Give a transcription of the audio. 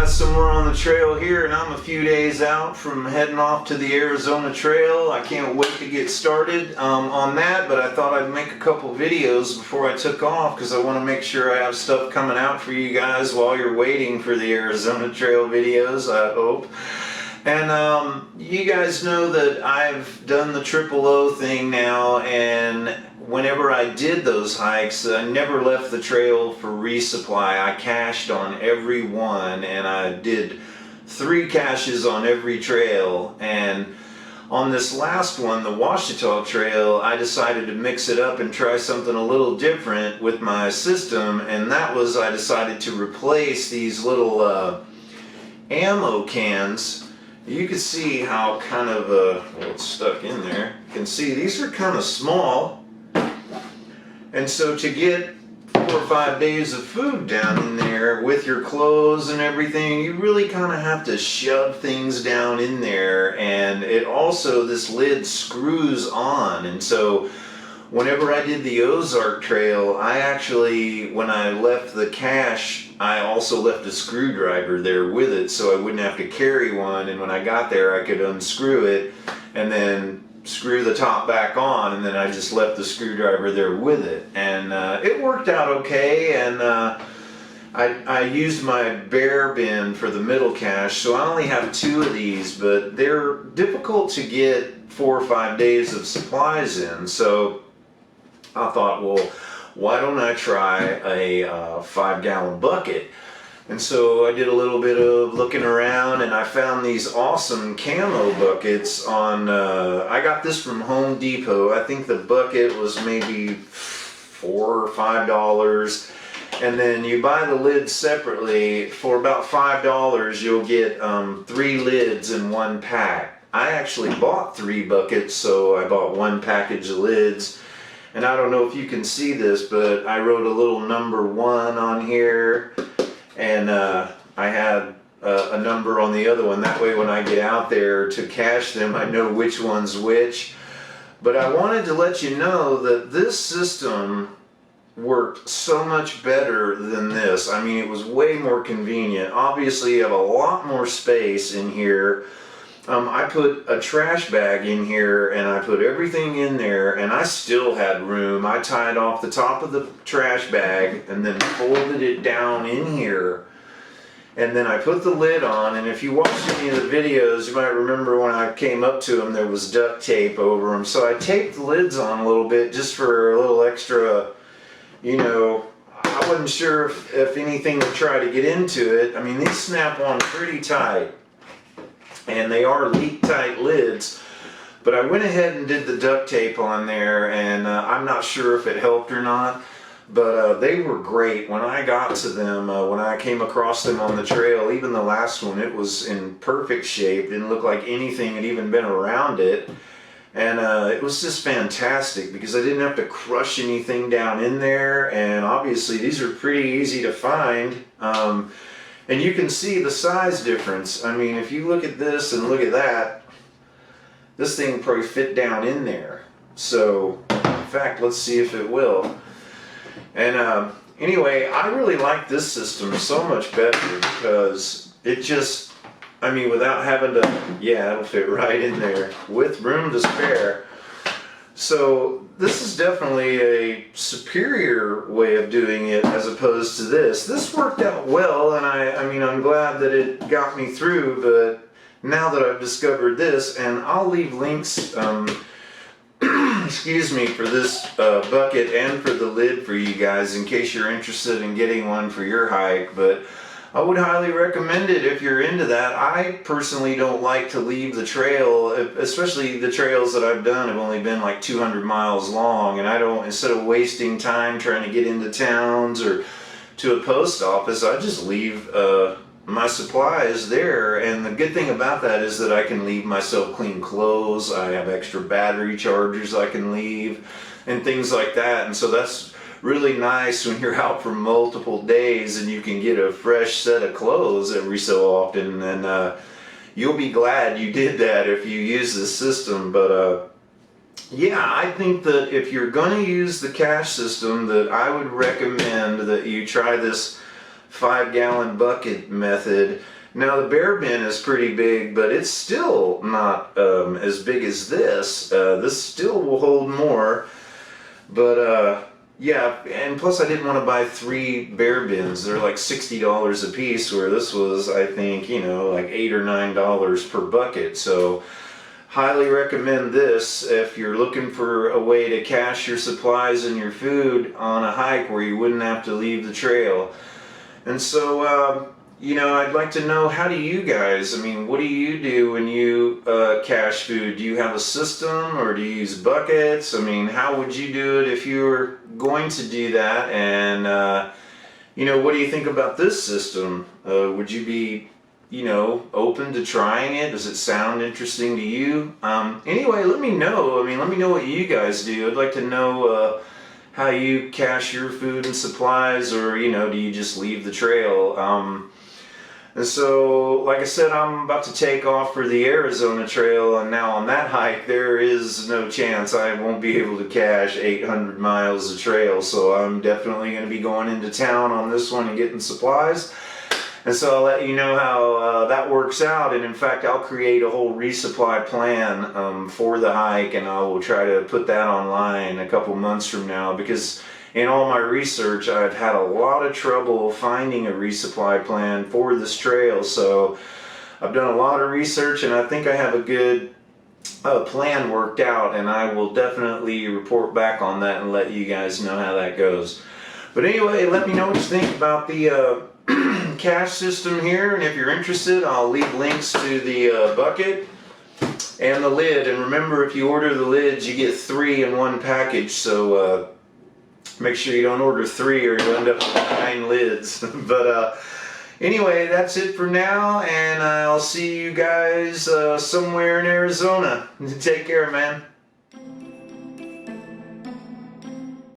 guys, somewhere on the trail here, and I'm a few days out from heading off to the Arizona Trail. I can't wait to get started on that, but I thought I'd make a couple videos before I took off because I want to make sure I have stuff coming out for you guys while you're waiting for the Arizona Trail videos, I hope. And you guys know that I've done the triple-O thing now, and whenever I did those hikes, I never left the trail for resupply. I cached on every one, and I did 3 caches on every trail. And on this last one, the Ouachita Trail, I decided to mix it up and try something a little different with my system, and that was I decided to replace these little ammo cans. You can see how kind of, well, it's stuck in there. You can see these are kind of small. And so to get 4 or 5 days of food down in there with your clothes and everything, you really kind of have to shove things down in there. And it also, this lid screws on. And so whenever I did the Ozark Trail, I actually, when I left the cache, I also left a screwdriver there with it so I wouldn't have to carry one, and when I got there I could unscrew it and then screw the top back on, and then I just left the screwdriver there with it, and it worked out okay. And I used my bear bin for the middle cache, so I only have 2 of these, but they're difficult to get 4 or 5 days of supplies in. So I thought, well, why don't I try a 5-gallon bucket? And so I did a little bit of looking around, and I found these awesome camo buckets on, I got this from Home Depot. I think the bucket was maybe $4 or $5. And then you buy the lids separately. For about $5, you'll get 3 lids in 1 pack. I actually bought 3 buckets, so I bought 1 package of lids. And I don't know if you can see this, but I wrote a little number 1 on here, and I had a number on the other one. That way when I get out there to cache them, I know which one's which. But I wanted to let you know that this system worked so much better than this. I mean, it was way more convenient. Obviously, you have a lot more space in here. I put a trash bag in here, and I put everything in there, and I still had room. I tied off the top of the trash bag and then folded it down in here. And then I put the lid on, and if you watched any of the videos, you might remember when I came up to them, there was duct tape over them. So I taped the lids on a little bit just for a little extra, you know, I wasn't sure if anything would try to get into it. I mean, these snap on pretty tight, and they are leak-tight lids, but I went ahead and did the duct tape on there, and I'm not sure if it helped or not, but they were great. When I got to them, when I came across them on the trail, even the last one, it was in perfect shape. Didn't look like anything had even been around it, and it was just fantastic because I didn't have to crush anything down in there, and obviously these are pretty easy to find. And you can see the size difference. I mean, if you look at this and look at that, this thing probably fit down in there. So, in fact, let's see if it will. And anyway, I really like this system so much better because it just, I mean, without having to, yeah, it'll fit right in there with room to spare. So this is definitely a superior way of doing it as opposed to this. This worked out well, and I mean, I'm glad that it got me through, but now that I've discovered this, and I'll leave links, excuse me, for this bucket and for the lid for you guys in case you're interested in getting one for your hike, but I would highly recommend it if you're into that. I personally don't like to leave the trail, especially the trails that I've done have only been like 200 miles long, and I don't, instead of wasting time trying to get into towns or to a post office, I just leave my supplies there. And the good thing about that is that I can leave myself clean clothes, I have extra battery chargers I can leave, and things like that. And so that's really nice when you're out for multiple days and you can get a fresh set of clothes every so often, and you'll be glad you did that if you use this system. But yeah, I think that if you're going to use the cache system, that I would recommend that you try this 5-gallon bucket method. Now the bear bin is pretty big, but it's still not as big as this. This still will hold more, but yeah, and plus I didn't want to buy 3 bear bins. They're like $60 a piece, where this was, I think, you know, like $8 or $9 per bucket. So highly recommend this if you're looking for a way to cache your supplies and your food on a hike where you wouldn't have to leave the trail. And so, you know, I'd like to know, how do you guys, I mean, what do you do when you cache food? Do you have a system, or do you use buckets? I mean, how would you do it if you were going to do that? And, you know, what do you think about this system? Would you be, you know, open to trying it? Does it sound interesting to you? Anyway, let me know. I mean, let me know what you guys do. I'd like to know how you cache your food and supplies, or, you know, do you just leave the trail? And so, like I said, I'm about to take off for the Arizona Trail, and now on that hike, there is no chance I won't be able to cache 800 miles of trail, so I'm definitely going to be going into town on this one and getting supplies. And so I'll let you know how that works out, and in fact, I'll create a whole resupply plan for the hike, and I will try to put that online a couple months from now, because in all my research, I've had a lot of trouble finding a resupply plan for this trail. So I've done a lot of research, and I think I have a good plan worked out, and I will definitely report back on that and let you guys know how that goes. But anyway, let me know what you think about the cache system here, and if you're interested, I'll leave links to the bucket and the lid. And remember, if you order the lids, you get 3 in one package, so make sure you don't order 3 or you'll end up with 9 lids. But anyway, that's it for now, and I'll see you guys somewhere in Arizona. Take care, man.